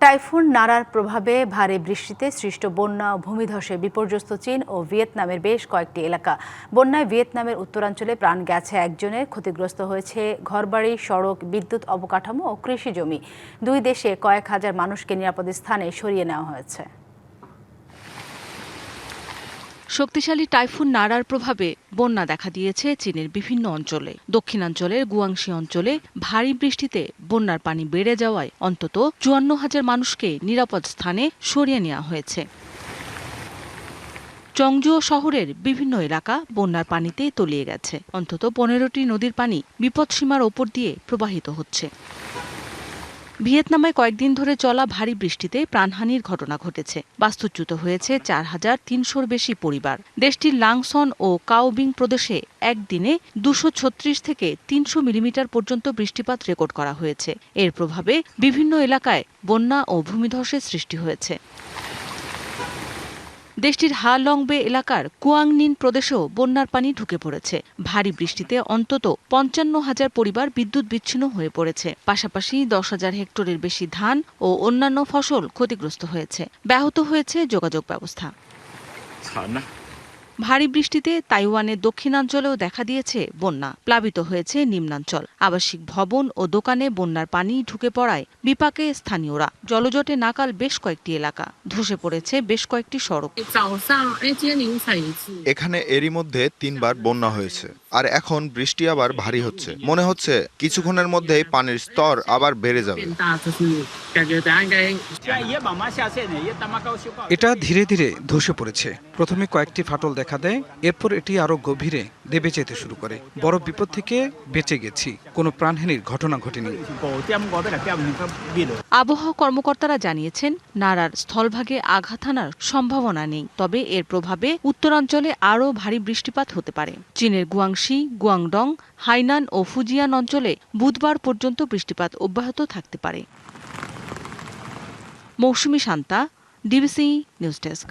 Typhoon নারার প্রভাবে ভারী বৃষ্টিতে সৃষ্ট বন্যা ও ভূমিধসে বিপর্যস্ত চীন ও ভিয়েতনামের বেশ কয়েকটি এলাকা। বন্যায় ভিয়েতনামের উত্তরাঞ্চলে প্রাণ গেছে একজনের, ক্ষতিগ্রস্ত হয়েছে ঘরবাড়ি, সড়ক, বিদ্যুৎ অবকাঠামো ও কৃষি জমি। দুই দেশে কয়েক হাজার মানুষকে নিরাপদ স্থানে সরিয়ে নেওয়া হয়েছে। শক্তিশালী টাইফুন নারার প্রভাবে বন্যা দেখা দিয়েছে চীনের বিভিন্ন অঞ্চলে। দক্ষিণাঞ্চলের গুয়াংশি অঞ্চলে ভারী বৃষ্টিতে বন্যার পানি বেড়ে যাওয়ায় অন্তত ৫৪,০০০ মানুষকে নিরাপদ স্থানে সরিয়ে নেওয়া হয়েছে। চংজু শহরের বিভিন্ন এলাকা বন্যার পানিতে তলিয়ে গেছে। অন্তত ১৫টি নদীর পানি বিপদসীমার ওপর দিয়ে প্রবাহিত হচ্ছে। ভিয়েতনামে কয়েকদিন ধরে চলা ভারী বৃষ্টিতে প্রাণহানির ঘটনা ঘটেছে। বাস্তুচ্যুত হয়েছে ৪,৩০০-র বেশি পরিবার। দেশটির লাংসন ও কাওবিং প্রদেশে একদিনে ২৩৬ থেকে ৩০০ মিলিমিটার পর্যন্ত বৃষ্টিপাত রেকর্ড করা হয়েছে। এর প্রভাবে বিভিন্ন এলাকায় বন্যা ও ভূমিধসের সৃষ্টি হয়েছে। দেশটির হা লংবে এলাকার কুয়াংনিন প্রদেশেও বন্যার পানি ঢুকে পড়েছে। ভারী বৃষ্টিতে অন্তত ৫৫,০০০ পরিবার বিদ্যুৎ বিচ্ছিন্ন হয়ে পড়েছে। পাশাপাশি ১০,০০০ হেক্টরের বেশি ধান ও অন্যান্য ফসল ক্ষতিগ্রস্ত হয়েছে। ব্যাহত হয়েছে যোগাযোগ ব্যবস্থা। ভারী বৃষ্টিতে তাইওয়ানের দক্ষিণাঞ্চলেও দেখা দিয়েছে বন্যা। প্লাবিত হয়েছে নিম্নাঞ্চল। আবাসিক ভবন ও দোকানে বন্যার পানি ঢুকে পড়ায় বিপাকে স্থানীয়রা। জলজটে নাকাল বেশ কয়েকটি এলাকা। ধসে পড়েছে বেশ কয়েকটি সড়ক। এখানে এরই মধ্যে ৩ বার বন্যা হয়েছে, আর এখন বৃষ্টি আবার ভারী হচ্ছে। মনে হচ্ছে কিছুক্ষণের মধ্যেই পানির স্তর আবার বেড়ে যাবে। এটা ধীরে ধীরে ধসে পড়েছে। প্রথমে কয়েকটি ফাটল দেখা দেয়, এরপর এটি আরো গভীরে দেবে যেতে শুরু করে। বড় বিপদ থেকে বেঁচে গেছি, কোনো প্রাণহানির ঘটনা ঘটেনি। আবহাওয়া কর্মকর্তারা জানিয়েছেন, নারার স্থলভাগে আঘাত হানার সম্ভাবনা নেই, তবে এর প্রভাবে উত্তরাঞ্চলে আরও ভারী বৃষ্টিপাত হতে পারে। চীনের গুয়াংশি, গুয়াংডং, হাইনান ও ফুজিয়ান অঞ্চলে বুধবার পর্যন্ত বৃষ্টিপাত অব্যাহত থাকতে পারে। মৌসুমী শান্তা, ডিবিসি নিউজ ডেস্ক।